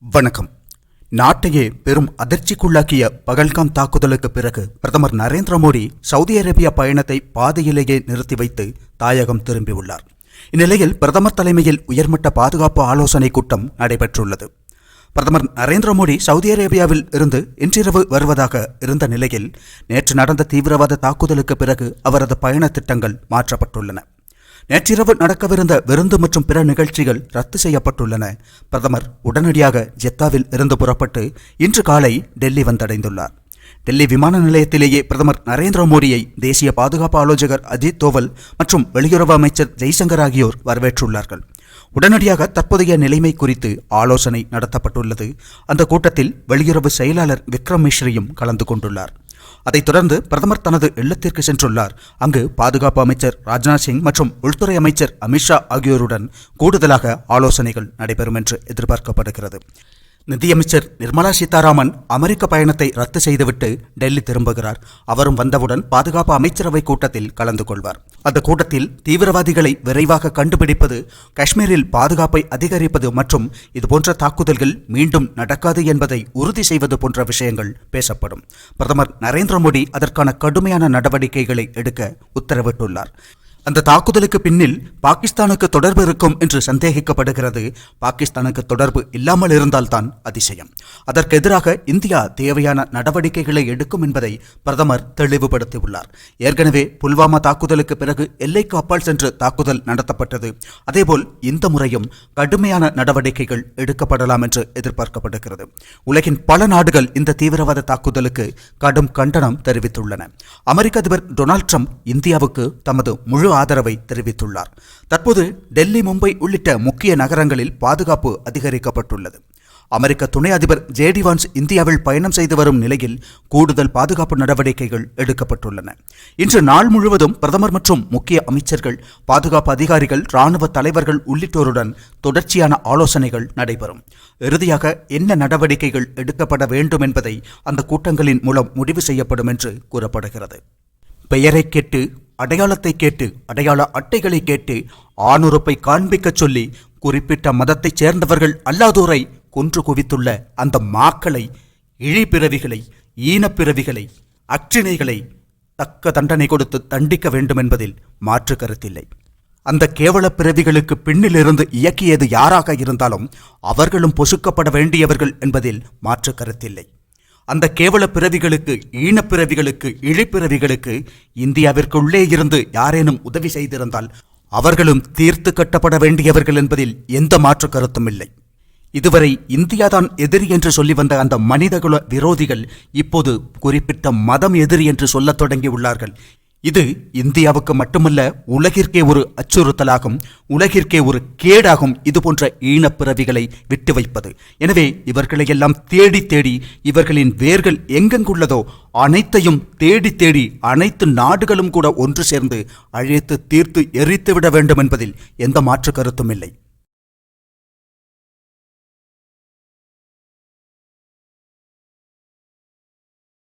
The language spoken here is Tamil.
வணக்கம். நாட்டையே பெரும் அதிர்ச்சிக்குள்ளாக்கிய பகல்காம் தாக்குதலுக்கு பிறகு பிரதமர் நரேந்திர மோடி சவுதி அரேபியா பயணத்தை பாதையிலேயே நிறுத்தி வைத்து தாயகம் திரும்பியுள்ளார். இந்நிலையில் பிரதமர் தலைமையில் உயர்மட்ட பாதுகாப்பு ஆலோசனை கூட்டம் நடைபெற்றுள்ளது. பிரதமர் நரேந்திர மோடி சவுதி அரேபியாவில் இருந்து இன்றிரவு வருவதாக இருந்த நிலையில் நேற்று நடந்த தீவிரவாத தாக்குதலுக்கு பிறகு அவரது பயண திட்டங்கள் மாற்றப்பட்டுள்ளன. நேற்றிரவு நடக்கவிருந்த விருந்து மற்றும் பிற நிகழ்ச்சிகள் ரத்து செய்யப்பட்டுள்ளன. பிரதமர் உடனடியாக ஜெத்தாவில் இருந்து புறப்பட்டு இன்று காலை டெல்லி வந்தடைந்துள்ளார். டெல்லி விமான நிலையத்திலேயே பிரதமர் நரேந்திர மோடியை தேசிய பாதுகாப்பு ஆலோசகர் அஜித் தோவல் மற்றும் வெளியுறவு அமைச்சர் ஜெய்சங்கர் ஆகியோர் வரவேற்றுள்ளார்கள். உடனடியாக தற்போதைய நிலைமை குறித்து ஆலோசனை நடத்தப்பட்டுள்ளது. அந்த கூட்டத்தில் வெளியுறவு செயலாளர் விக்ரம் மிஸ்ரியும் கலந்து கொண்டுள்ளார். அதைத் தொடர்ந்து பிரதமர் தனது இல்லத்திற்கு சென்றுள்ளார். அங்கு பாதுகாப்பு அமைச்சர் ராஜ்நாத் சிங் மற்றும் உள்துறை அமைச்சர் அமித்ஷா ஆகியோருடன் கூடுதலாக ஆலோசனைகள் நடைபெறும் என்று எதிர்பார்க்கப்படுகிறது. நிதியமைச்சர் நிர்மலா சீதாராமன் அமெரிக்க பயணத்தை ரத்து செய்துவிட்டு டெல்லி திரும்புகிறார். அவரும் வந்தவுடன் பாதுகாப்பு அமைச்சரவை கூட்டத்தில் கலந்து கொள்வார். அந்த கூட்டத்தில் தீவிரவாதிகளை விரைவாக கண்டுபிடிப்பது, காஷ்மீரில் பாதுகாப்பை அதிகரிப்பது மற்றும் இதுபோன்ற தாக்குதல்கள் மீண்டும் நடக்காது என்பதை உறுதி செய்வது போன்ற விஷயங்கள் பேசப்படும். பிரதமர் நரேந்திர மோடி அதற்கான கடுமையான நடவடிக்கைகளை எடுக்க உத்தரவிட்டுள்ளார். அந்த தாக்குதலுக்கு பின்னில் பாகிஸ்தானுக்கு தொடர்பு இருக்கும் என்று சந்தேகிக்கப்படுகிறது. பாகிஸ்தானுக்கு தொடர்பு இல்லாமல் இருந்தால்தான் அதிசயம். அதற்கு எதிராக இந்தியா தேவையான நடவடிக்கைகளை எடுக்கும் என்பதை பிரதமர் தெளிவுபடுத்தியுள்ளார். ஏற்கனவே புல்வாமா தாக்குதலுக்கு பிறகு எல்லைக்கு அப்பால் சென்று தாக்குதல் நடத்தப்பட்டது. அதேபோல் இந்த முறையும் கடுமையான நடவடிக்கைகள் எடுக்கப்படலாம் என்று எதிர்பார்க்கப்படுகிறது. உலகின் பல நாடுகள் இந்த தீவிரவாத தாக்குதலுக்கு கடும் கண்டனம் தெரிவித்துள்ளன. அமெரிக்க அதிபர் டொனால்ட் ட்ரம்ப் இந்தியாவுக்கு தமது முழு ஆதரவை தெரிவித்துள்ளார். தற்போது டெல்லி, மும்பை உள்ளிட்ட முக்கிய நகரங்களில் பாதுகாப்பு அதிகரிக்கப்பட்டுள்ளது. அமெரிக்க துணை அதிபர் ஜே.டி. வான்ஸ் இந்தியாவில் பயணம் செய்து வரும் நிலையில் கூடுதல் பாதுகாப்பு நடவடிக்கைகள் எடுக்கப்பட்டுள்ளன. இன்று நாள் முழுவதும் பிரதமர் மற்றும் முக்கிய அமைச்சர்கள், பாதுகாப்பு அதிகாரிகள், இராணுவ தலைவர்கள் உள்ளிட்டோருடன் தொடர்ச்சியான ஆலோசனைகள் நடைபெறும். இறுதியாக என்ன நடவடிக்கைகள் எடுக்கப்பட வேண்டும் என்பதை அந்த கூட்டங்களின் மூலம் முடிவு செய்யப்படும் என்று கூறப்படுகிறது. பெயரை கேட்டு, அடையாளத்தை கேட்டு, அடையாள அட்டைகளை கேட்டு, ஆணுறுப்பை காண்பிக்க சொல்லி குறிப்பிட்ட மதத்தைச் சேர்ந்தவர்கள் அல்லாதோரை கொன்று குவித்துள்ள அந்த மாக்களை, இழிபிறவிகளை, ஈனப்பிறவிகளை, அக்ஷிணைகளை தக்க தண்டனை கொடுத்து தண்டிக்க வேண்டும் என்பதில் மாற்று கருத்தில்லை. அந்த கேவல பிறவிகளுக்கு பின்னிலிருந்து இயக்கியது யாராக இருந்தாலும் அவர்களும் பொசுக்கப்பட வேண்டியவர்கள் என்பதில் மாற்று கருத்தில்லை. அந்த கேவல பிறவிகளுக்கு, ஈனப்பிறவிகளுக்கு, இழிப்பிறவிகளுக்கு இந்தியாவிற்குள்ளே இருந்து யாரேனும் உதவி செய்திருந்தால் அவர்களும் தீர்த்து கட்டப்பட வேண்டியவர்கள் என்பதில் எந்த மாற்று கருத்தும் இல்லை. இதுவரை இந்தியாதான் எதிரி என்று சொல்லி வந்த அந்த மனிதகுல விரோதிகள் இப்போது குறிப்பிட்ட மதம் எதிரி என்று சொல்லத் தொடங்கியுள்ளார்கள். இது இந்தியாவுக்கு மட்டுமல்ல, உலகிற்கே ஒரு அச்சுறுத்தலாகும், உலகிற்கே ஒரு கேடாகும் இதுபோன்ற ஈனப்பிறவிகளை விட்டு வைப்பது. எனவே இவர்களையெல்லாம் தேடி தேடி, இவர்களின் வேர்கள் எங்கெங்குள்ளதோ அனைத்தையும் தேடி தேடி அனைத்து நாடுகளும் கூட ஒன்று சேர்ந்து அழைத்து தீர்த்து எரித்துவிட வேண்டும் என்பதில் எந்த மாற்று கருத்தும் இல்லை.